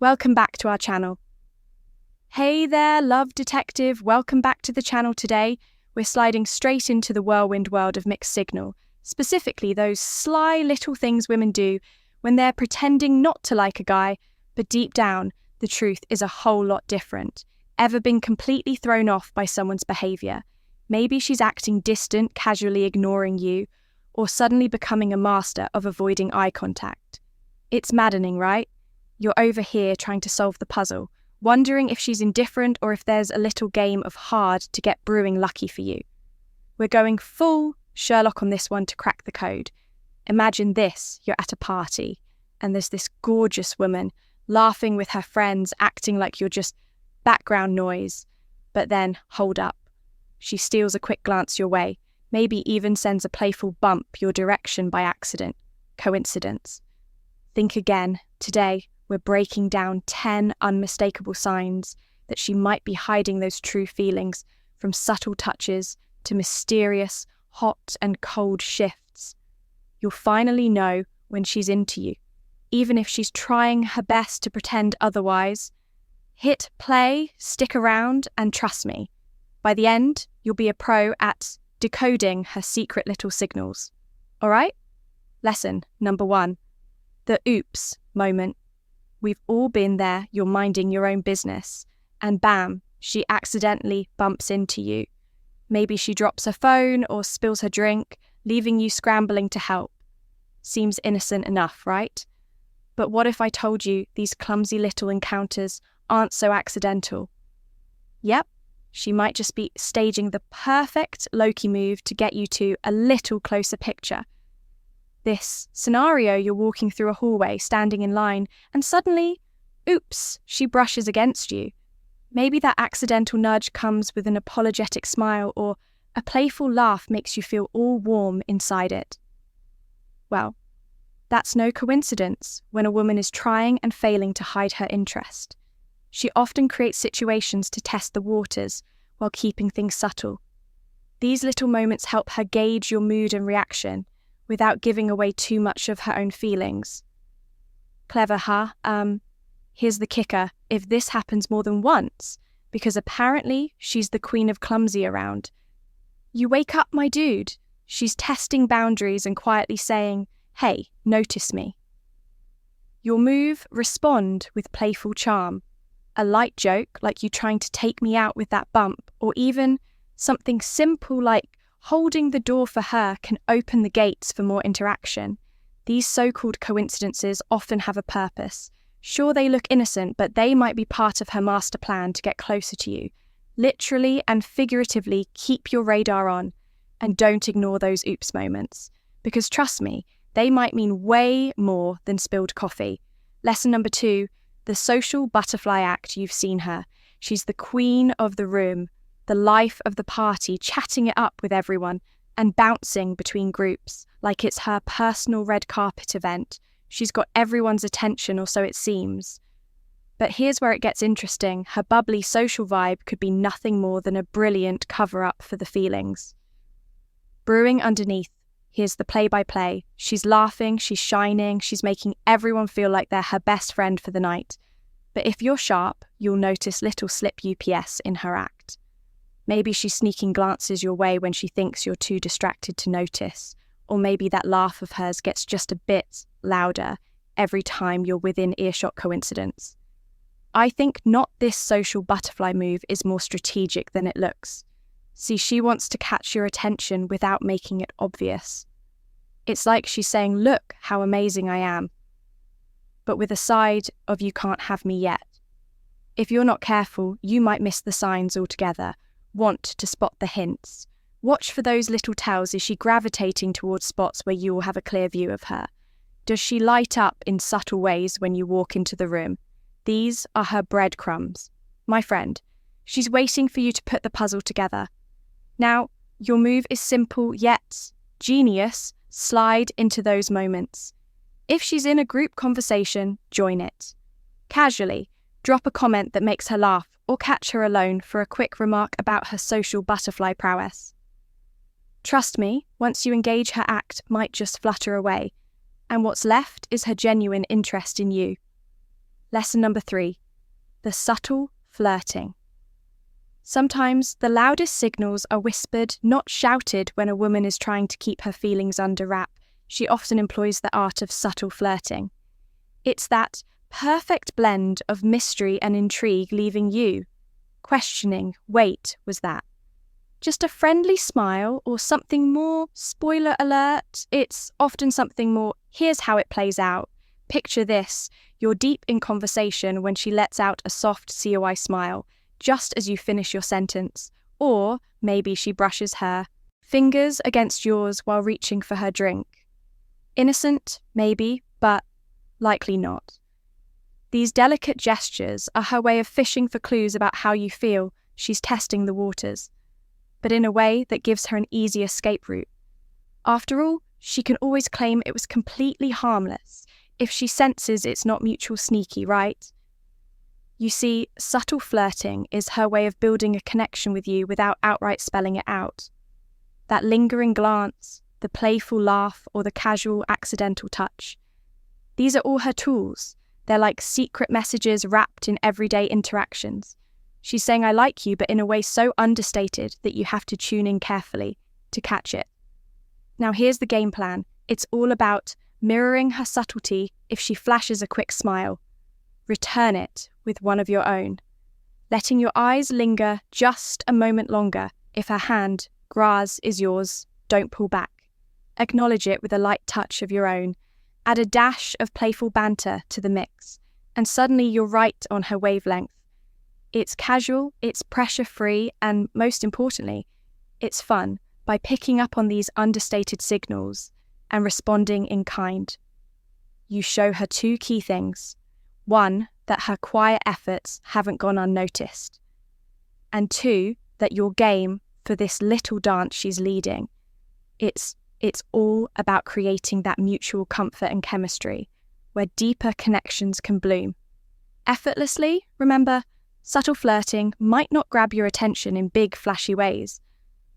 Welcome back to our channel. Hey there, love detective. Welcome back to the channel today. We're sliding straight into the whirlwind world of mixed signal, specifically those sly little things women do when they're pretending not to like a guy, but deep down, the truth is a whole lot different. Ever been completely thrown off by someone's behavior? Maybe she's acting distant, casually ignoring you, or suddenly becoming a master of avoiding eye contact. It's maddening, right? You're over here trying to solve the puzzle, wondering if she's indifferent or if there's a little game of hard to get brewing lucky for you. We're going full Sherlock on this one to crack the code. Imagine this, you're at a party, and there's this gorgeous woman laughing with her friends, acting like you're just background noise. But then, hold up. She steals a quick glance your way, maybe even sends a playful bump your direction by accident. Coincidence? Think again. Today, we're breaking down 10 unmistakable signs that she might be hiding those true feelings, from subtle touches to mysterious, hot and cold shifts. You'll finally know when she's into you, even if she's trying her best to pretend otherwise. Hit play, stick around, and trust me, by the end, you'll be a pro at decoding her secret little signals. All right? Lesson number 1, the oops moment. We've all been there. You're minding your own business, and bam, she accidentally bumps into you. Maybe she drops her phone or spills her drink, leaving you scrambling to help. Seems innocent enough, right? But what if I told you these clumsy little encounters aren't so accidental? Yep, she might just be staging the perfect Loki move to get you to a little closer picture. This scenario, you're walking through a hallway, standing in line, and suddenly, oops, she brushes against you. Maybe that accidental nudge comes with an apologetic smile, or a playful laugh makes you feel all warm inside it. Well, that's no coincidence when a woman is trying and failing to hide her interest. She often creates situations to test the waters while keeping things subtle. These little moments help her gauge your mood and reaction, without giving away too much of her own feelings. Clever, huh? Here's the kicker. If this happens more than once, because apparently she's the queen of clumsy around. You wake up, my dude. She's testing boundaries and quietly saying, hey, notice me. Your move, respond with playful charm. A light joke, like you trying to take me out with that bump, or even something simple like holding the door for her, can open the gates for more interaction. These so-called coincidences often have a purpose. Sure, they look innocent, but they might be part of her master plan to get closer to you. Literally and figuratively, keep your radar on, and don't ignore those oops moments. Because trust me, they might mean way more than spilled coffee. Lesson number 2, the social butterfly act. You've seen her. She's the queen of the room, the life of the party, chatting it up with everyone and bouncing between groups like it's her personal red carpet event. She's got everyone's attention, or so it seems. But here's where it gets interesting. Her bubbly social vibe could be nothing more than a brilliant cover-up for the feelings. Brewing underneath, here's the play-by-play. She's laughing, she's shining, she's making everyone feel like they're her best friend for the night. But if you're sharp, you'll notice little slip UPS in her act. Maybe she's sneaking glances your way when she thinks you're too distracted to notice, or maybe that laugh of hers gets just a bit louder every time you're within earshot. Coincidence? I think not. This social butterfly move is more strategic than it looks. See, she wants to catch your attention without making it obvious. It's like she's saying, look how amazing I am, but with a side of you can't have me yet. If you're not careful, you might miss the signs altogether. Want to spot the hints. Watch for those little tells. Is she gravitating towards spots where you will have a clear view of her? Does she light up in subtle ways when you walk into the room? These are her breadcrumbs. My friend, she's waiting for you to put the puzzle together. Now, your move is simple yet genius. Slide into those moments. If she's in a group conversation, join it. Casually, drop a comment that makes her laugh, or catch her alone for a quick remark about her social butterfly prowess. Trust me, once you engage, her act might just flutter away, and what's left is her genuine interest in you. Lesson number 3, the subtle flirting. Sometimes the loudest signals are whispered, not shouted when a woman is trying to keep her feelings under wrap. She often employs the art of subtle flirting. It's that perfect blend of mystery and intrigue leaving you questioning, wait, was that just a friendly smile or something more, spoiler alert, it's often something more, here's how it plays out. Picture this, you're deep in conversation when she lets out a soft COI smile, just as you finish your sentence. Or maybe she brushes her fingers against yours while reaching for her drink. Innocent, maybe, but likely not. These delicate gestures are her way of fishing for clues about how you feel. She's testing the waters, but in a way that gives her an easy escape route. After all, she can always claim it was completely harmless if she senses it's not mutual sneaky, right? You see, subtle flirting is her way of building a connection with you without outright spelling it out. That lingering glance, the playful laugh, or the casual, accidental touch. These are all her tools. They're like secret messages wrapped in everyday interactions. She's saying I like you, but in a way so understated that you have to tune in carefully to catch it. Now here's the game plan. It's all about mirroring her subtlety. If she flashes a quick smile, return it with one of your own. Letting your eyes linger just a moment longer. If her hand, gras, is yours, don't pull back. Acknowledge it with a light touch of your own. Add a dash of playful banter to the mix, and suddenly you're right on her wavelength. It's casual, it's pressure-free, and most importantly, it's fun by picking up on these understated signals and responding in kind. You show her 2 key things. 1, that her quiet efforts haven't gone unnoticed. And 2, that you're game for this little dance she's leading. It's all about creating that mutual comfort and chemistry, where deeper connections can bloom. Effortlessly, remember, subtle flirting might not grab your attention in big, flashy ways,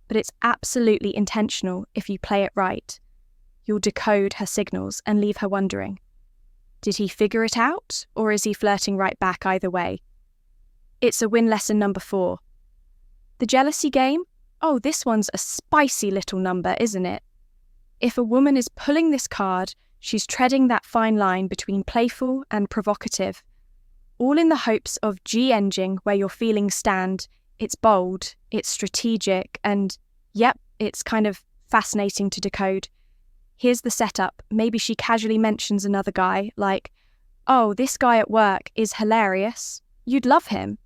but it's absolutely intentional if you play it right. You'll decode her signals and leave her wondering, did he figure it out, or is he flirting right back either way? It's a win. Lesson number 4. The jealousy game? Oh, this one's a spicy little number, isn't it? If a woman is pulling this card, she's treading that fine line between playful and provocative, all in the hopes of G-enging where your feelings stand. It's bold, it's strategic, and yep, it's kind of fascinating to decode. Here's the setup. Maybe she casually mentions another guy, like, oh, this guy at work is hilarious, you'd love him.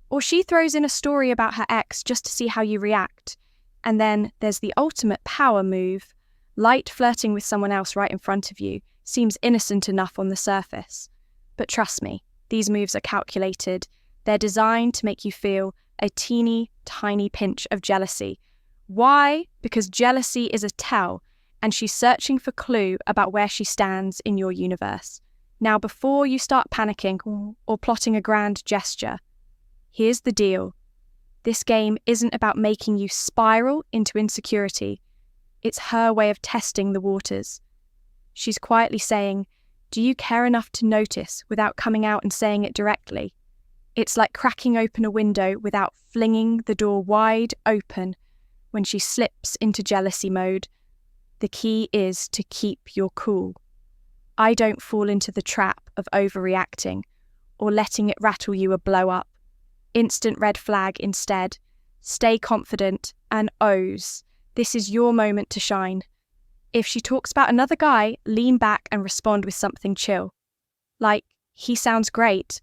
Or she throws in a story about her ex just to see how you react. And then there's the ultimate power move. Light flirting with someone else right in front of you seems innocent enough on the surface. But trust me, these moves are calculated. They're designed to make you feel a teeny, tiny pinch of jealousy. Why? Because jealousy is a tell, and she's searching for clue about where she stands in your universe. Now, before you start panicking or plotting a grand gesture, here's the deal. This game isn't about making you spiral into insecurity. It's her way of testing the waters. She's quietly saying, do you care enough to notice without coming out and saying it directly? It's like cracking open a window without flinging the door wide open when she slips into jealousy mode. The key is to keep your cool. I don't fall into the trap of overreacting or letting it rattle you or blow up. Instant red flag instead. Stay confident and O's. This is your moment to shine. If she talks about another guy, lean back and respond with something chill. Like, he sounds great.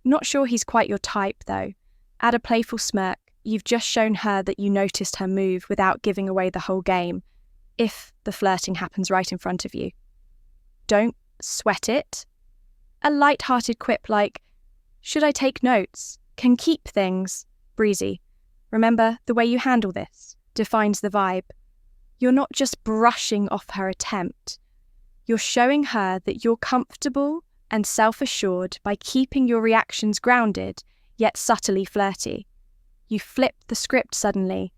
Not sure he's quite your type though. Add a playful smirk. You've just shown her that you noticed her move without giving away the whole game, if the flirting happens right in front of you. Don't sweat it. A light-hearted quip like, should I take notes? Can keep things breezy. Remember, the way you handle this defines the vibe. You're not just brushing off her attempt. You're showing her that you're comfortable and self-assured by keeping your reactions grounded, yet subtly flirty. You flip the script suddenly.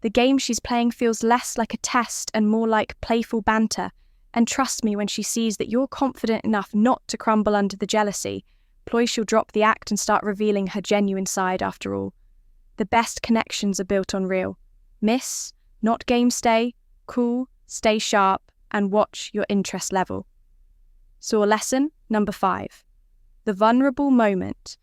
The game she's playing feels less like a test and more like playful banter. And trust me when she sees that you're confident enough not to crumble under the jealousy, ploy she'll drop the act and start revealing her genuine side after all. The best connections are built on real. Miss, not game stay, cool, stay sharp, and watch your interest level. So lesson number 5. The vulnerable moment.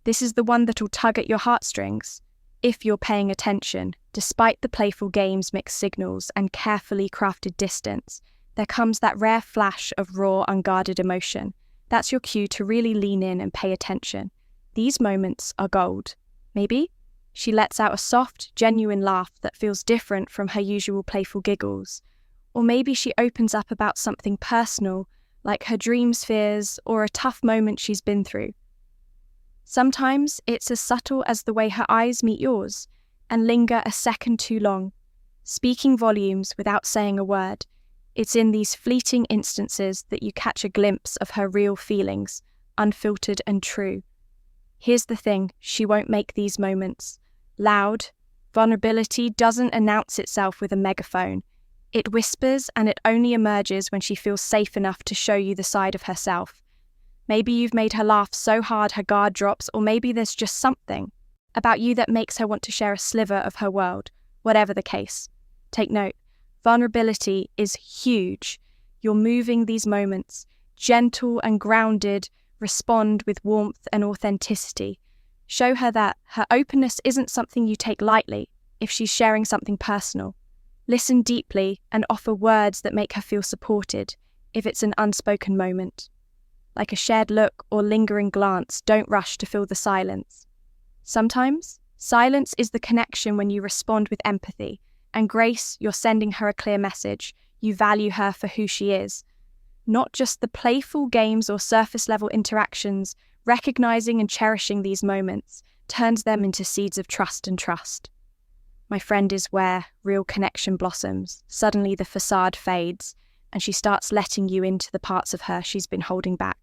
This is the one that'll tug at your heartstrings. If you're paying attention, despite the playful game's mixed signals and carefully crafted distance, there comes that rare flash of raw, unguarded emotion. That's your cue to really lean in and pay attention. These moments are gold. Maybe she lets out a soft, genuine laugh that feels different from her usual playful giggles. Or maybe she opens up about something personal, like her dreams, fears, or a tough moment she's been through. Sometimes it's as subtle as the way her eyes meet yours and linger a second too long, speaking volumes without saying a word. It's in these fleeting instances that you catch a glimpse of her real feelings, unfiltered and true. Here's the thing, she won't make these moments loud. Vulnerability doesn't announce itself with a megaphone. It whispers, and it only emerges when she feels safe enough to show you the side of herself. Maybe you've made her laugh so hard her guard drops, or maybe there's just something about you that makes her want to share a sliver of her world. Whatever the case, take note. Vulnerability is huge. You're moving these moments, gentle and grounded, respond with warmth and authenticity. Show her that her openness isn't something you take lightly if she's sharing something personal. Listen deeply and offer words that make her feel supported if it's an unspoken moment. Like a shared look or lingering glance, don't rush to fill the silence. Sometimes, silence is the connection when you respond with empathy, and grace, you're sending her a clear message. You value her for who she is. Not just the playful games or surface-level interactions, recognizing and cherishing these moments turns them into seeds of trust and trust. My friend, is where real connection blossoms. Suddenly the facade fades, and she starts letting you into the parts of her she's been holding back.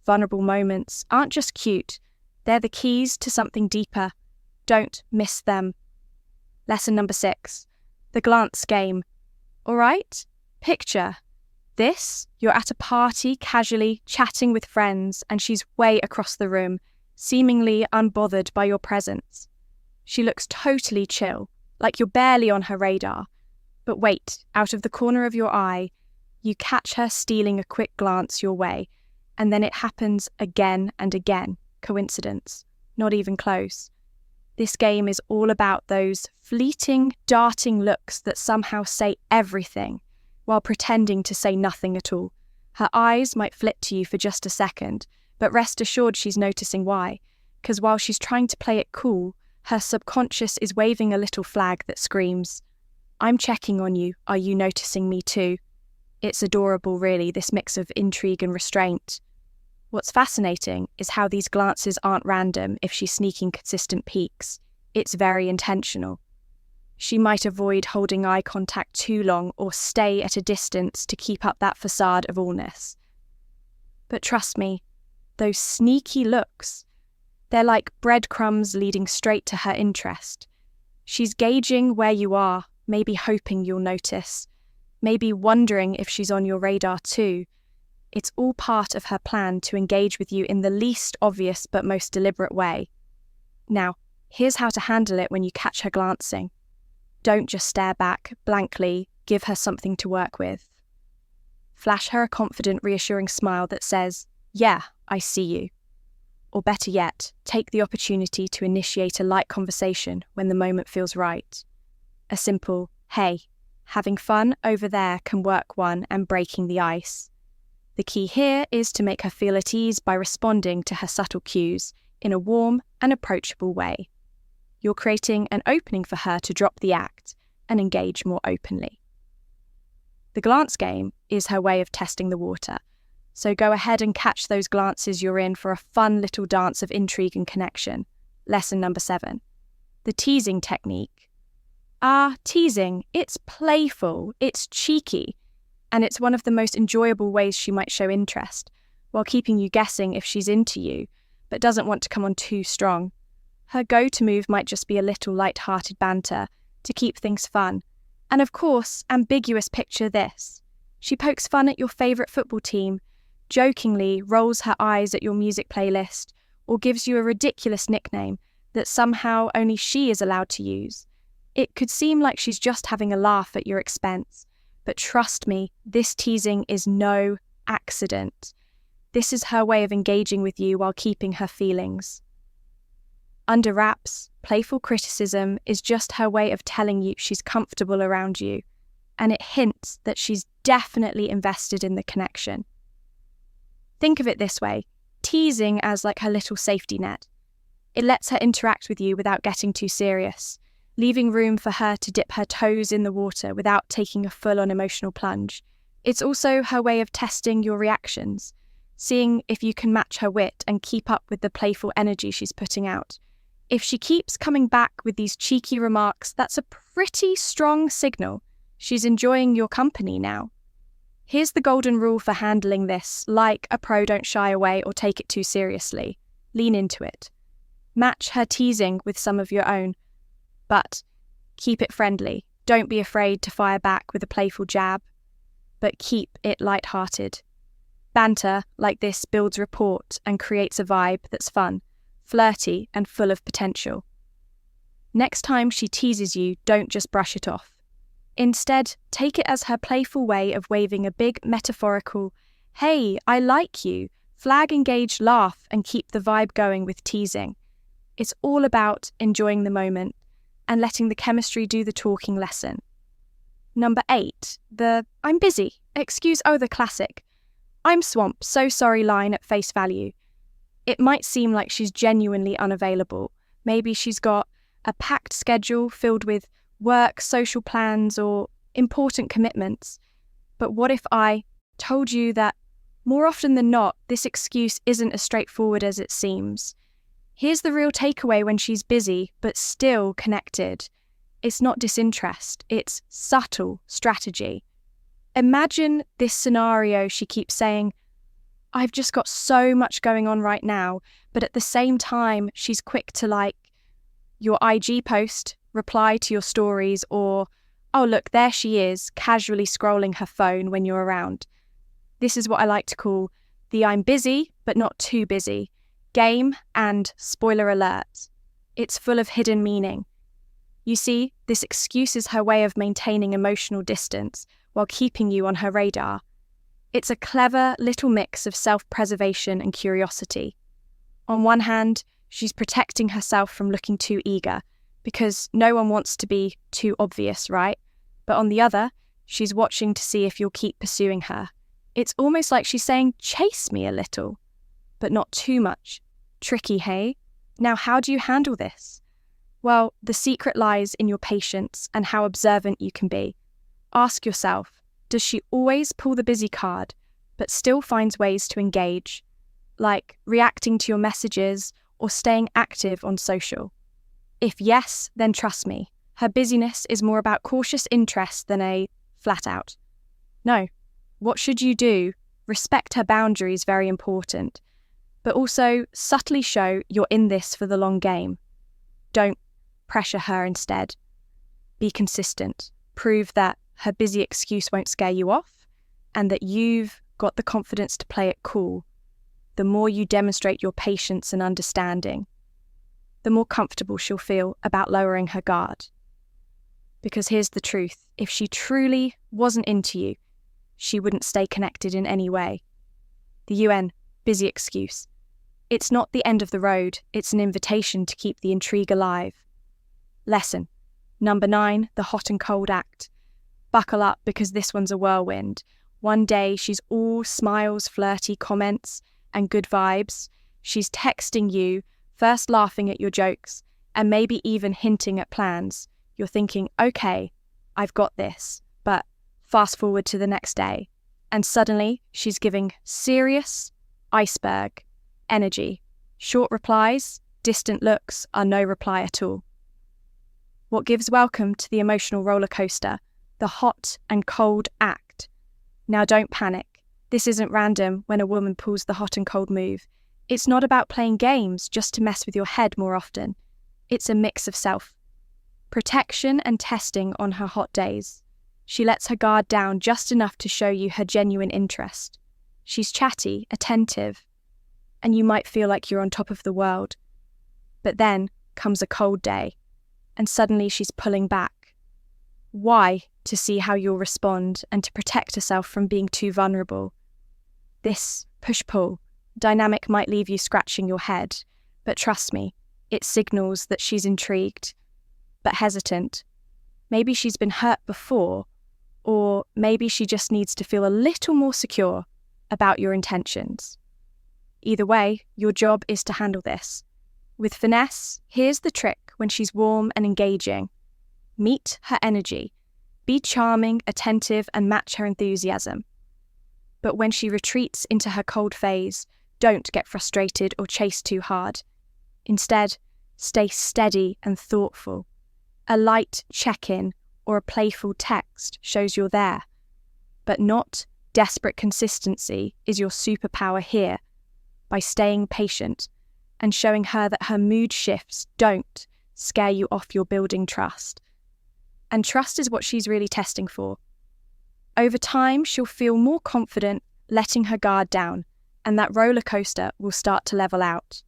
Vulnerable moments aren't just cute, they're the keys to something deeper. Don't miss them. Lesson number 6, the glance game. All right, picture this. You're at a party, casually chatting with friends, and she's way across the room, seemingly unbothered by your presence. She looks totally chill, like you're barely on her radar. But wait, out of the corner of your eye, you catch her stealing a quick glance your way, and then it happens again and again. Coincidence? Not even close. This game is all about those fleeting, darting looks that somehow say everything, while pretending to say nothing at all. Her eyes might flit to you for just a second, but rest assured she's noticing why, because while she's trying to play it cool, her subconscious is waving a little flag that screams, "I'm checking on you, are you noticing me too?" It's adorable, really, this mix of intrigue and restraint. What's fascinating is how these glances aren't random if she's sneaking consistent peeks. It's very intentional. She might avoid holding eye contact too long or stay at a distance to keep up that facade of allness. But trust me, those sneaky looks, they're like breadcrumbs leading straight to her interest. She's gauging where you are, maybe hoping you'll notice, maybe wondering if she's on your radar too. It's all part of her plan to engage with you in the least obvious but most deliberate way. Now, here's how to handle it when you catch her glancing. Don't just stare back blankly, give her something to work with. Flash her a confident, reassuring smile that says, "Yeah, I see you." Or better yet, take the opportunity to initiate a light conversation when the moment feels right. A simple, "Hey, having fun over there" can work one and breaking the ice. The key here is to make her feel at ease by responding to her subtle cues in a warm and approachable way. You're creating an opening for her to drop the act and engage more openly. The glance game is her way of testing the water, so go ahead and catch those glances you're in for a fun little dance of intrigue and connection. Lesson number 7, the teasing technique. Teasing, it's playful, it's cheeky, and it's one of the most enjoyable ways she might show interest, while keeping you guessing if she's into you, but doesn't want to come on too strong. Her go-to move might just be a little light-hearted banter to keep things fun. And of course, ambiguous, picture this. She pokes fun at your favourite football team, jokingly rolls her eyes at your music playlist or gives you a ridiculous nickname that somehow only she is allowed to use. It could seem like she's just having a laugh at your expense, but trust me, this teasing is no accident. This is her way of engaging with you while keeping her feelings. Under wraps, playful criticism is just her way of telling you she's comfortable around you, and it hints that she's definitely invested in the connection. Think of it this way, teasing as like her little safety net. It lets her interact with you without getting too serious, leaving room for her to dip her toes in the water without taking a full-on emotional plunge. It's also her way of testing your reactions, seeing if you can match her wit and keep up with the playful energy she's putting out. If she keeps coming back with these cheeky remarks, that's a pretty strong signal. She's enjoying your company now. Here's the golden rule for handling this. Like a pro, don't shy away or take it too seriously. Lean into it. Match her teasing with some of your own, but keep it friendly. Don't be afraid to fire back with a playful jab, but keep it light-hearted. Banter like this builds rapport and creates a vibe that's fun, flirty, and full of potential. Next time she teases you, don't just brush it off. Instead, take it as her playful way of waving a big metaphorical, "Hey, I like you," flag-engaged laugh and keep the vibe going with teasing. It's all about enjoying the moment and letting the chemistry do the talking lesson. Number 8, the "I'm busy" the classic "I'm swamped, so sorry" line at face value. It might seem like she's genuinely unavailable. Maybe she's got a packed schedule filled with work, social plans, or important commitments. But what if I told you that more often than not, this excuse isn't as straightforward as it seems? Here's the real takeaway when she's busy, but still connected. It's not disinterest, it's subtle strategy. Imagine this scenario. She keeps saying, "I've just got so much going on right now," but at the same time, she's quick to like your IG post, reply to your stories, or, "Oh look, there she is," casually scrolling her phone when you're around. This is what I like to call the "I'm busy, but not too busy" game, and spoiler alert, it's full of hidden meaning. You see, this excuse is her way of maintaining emotional distance while keeping you on her radar. It's a clever little mix of self-preservation and curiosity. On one hand, she's protecting herself from looking too eager, because no one wants to be too obvious, right? But on the other, she's watching to see if you'll keep pursuing her. It's almost like she's saying, "Chase me a little," but not too much. Tricky, hey? Now, how do you handle this? Well, the secret lies in your patience and how observant you can be. Ask yourself, does she always pull the busy card, but still finds ways to engage, like reacting to your messages or staying active on social? If yes, then trust me, her busyness is more about cautious interest than a flat out. No. What should you do? Respect her boundaries, very important, but also subtly show you're in this for the long game. Don't pressure her instead. Be consistent. Prove that her busy excuse won't scare you off and that you've got the confidence to play it cool. The more you demonstrate your patience and understanding, the more comfortable she'll feel about lowering her guard. Because here's the truth, if she truly wasn't into you, she wouldn't stay connected in any way. The UN, busy excuse. It's not the end of the road, it's an invitation to keep the intrigue alive. Lesson. Number 9, the hot and cold act. Buckle up because this one's a whirlwind. One day she's all smiles, flirty comments, and good vibes. She's texting you, first laughing at your jokes, and maybe even hinting at plans. You're thinking, okay, I've got this, but fast forward to the next day, and suddenly she's giving serious iceberg energy. Short replies, distant looks are no reply at all. What gives welcome to the emotional roller coaster? The hot and cold act. Now don't panic. This isn't random when a woman pulls the hot and cold move. It's not about playing games just to mess with your head more often. It's a mix of self-protection and testing on her hot days. She lets her guard down just enough to show you her genuine interest. She's chatty, attentive, and you might feel like you're on top of the world. But then comes a cold day, and suddenly she's pulling back. Why? To see how you'll respond and to protect herself from being too vulnerable. This push-pull dynamic might leave you scratching your head, but trust me, it signals that she's intrigued, but hesitant. Maybe she's been hurt before, or maybe she just needs to feel a little more secure about your intentions. Either way, your job is to handle this. With finesse, here's the trick when she's warm and engaging. Meet her energy. Be charming, attentive, and match her enthusiasm. But when she retreats into her cold phase, don't get frustrated or chase too hard. Instead, stay steady and thoughtful. A light check-in or a playful text shows you're there. But not desperate consistency is your superpower here. By staying patient and showing her that her mood shifts don't scare you off your building trust. And trust is what she's really testing for. Over time, she'll feel more confident letting her guard down, and that roller coaster will start to level out.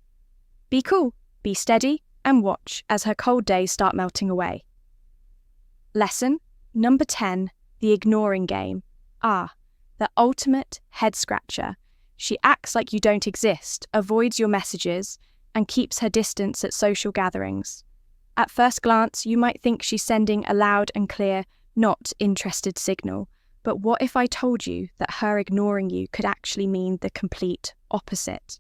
Be cool, be steady, and watch as her cold days start melting away. Lesson number 10, the ignoring game. The ultimate head scratcher. She acts like you don't exist, avoids your messages, and keeps her distance at social gatherings. At first glance, you might think she's sending a loud and clear, not interested signal. But what if I told you that her ignoring you could actually mean the complete opposite?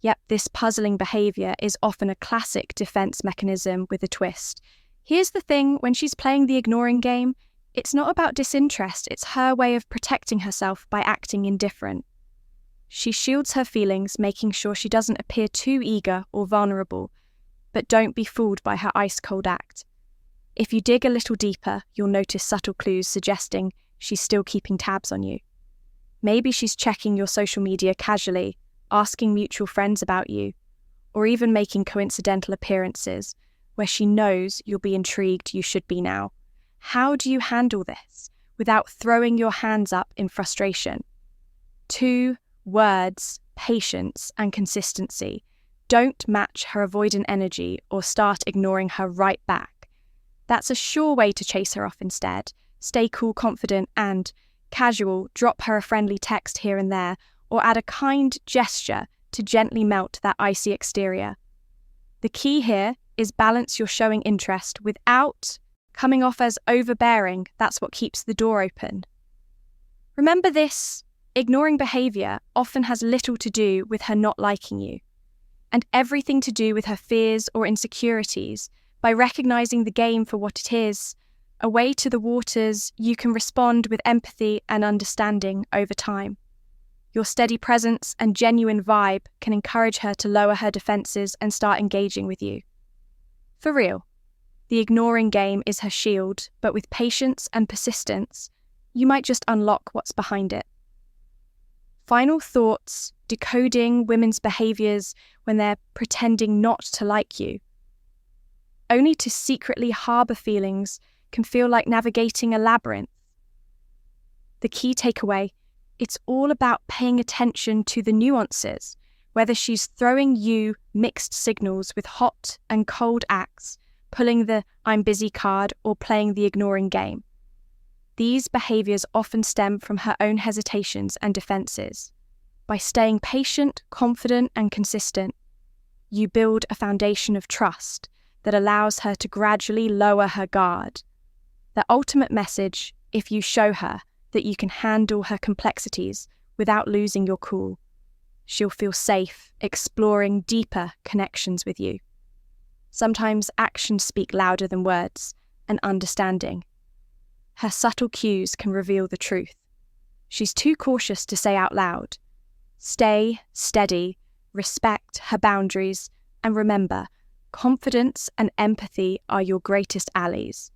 Yep, this puzzling behaviour is often a classic defence mechanism with a twist. Here's the thing, when she's playing the ignoring game, it's not about disinterest, it's her way of protecting herself by acting indifferent. She shields her feelings, making sure she doesn't appear too eager or vulnerable, but don't be fooled by her ice-cold act. If you dig a little deeper, you'll notice subtle clues suggesting she's still keeping tabs on you. Maybe she's checking your social media casually, asking mutual friends about you, or even making coincidental appearances where she knows you'll be intrigued you should be now. How do you handle this without throwing your hands up in frustration? 2 words, patience, and consistency. Don't match her avoidant energy or start ignoring her right back. That's a sure way to chase her off instead. Stay cool, confident, and casual. Drop her a friendly text here and there, or add a kind gesture to gently melt that icy exterior. The key here is balance your showing interest without coming off as overbearing. That's what keeps the door open. Remember this, ignoring behaviour often has little to do with her not liking you, and everything to do with her fears or insecurities. By recognising the game for what it is, a way to the waters, you can respond with empathy and understanding over time. Your steady presence and genuine vibe can encourage her to lower her defences and start engaging with you. For real, the ignoring game is her shield, but with patience and persistence, you might just unlock what's behind it. Final thoughts, decoding women's behaviours when they're pretending not to like you. Only to secretly harbour feelings can feel like navigating a labyrinth. The key takeaway, it's all about paying attention to the nuances, whether she's throwing you mixed signals with hot and cold acts, pulling the I'm busy card, or playing the ignoring game. These behaviours often stem from her own hesitations and defences. By staying patient, confident, and consistent, you build a foundation of trust that allows her to gradually lower her guard. The ultimate message, if you show her that you can handle her complexities without losing your cool, she'll feel safe exploring deeper connections with you. Sometimes actions speak louder than words, and understanding. Her subtle cues can reveal the truth. She's too cautious to say out loud. Stay steady, respect her boundaries, and remember, confidence and empathy are your greatest allies.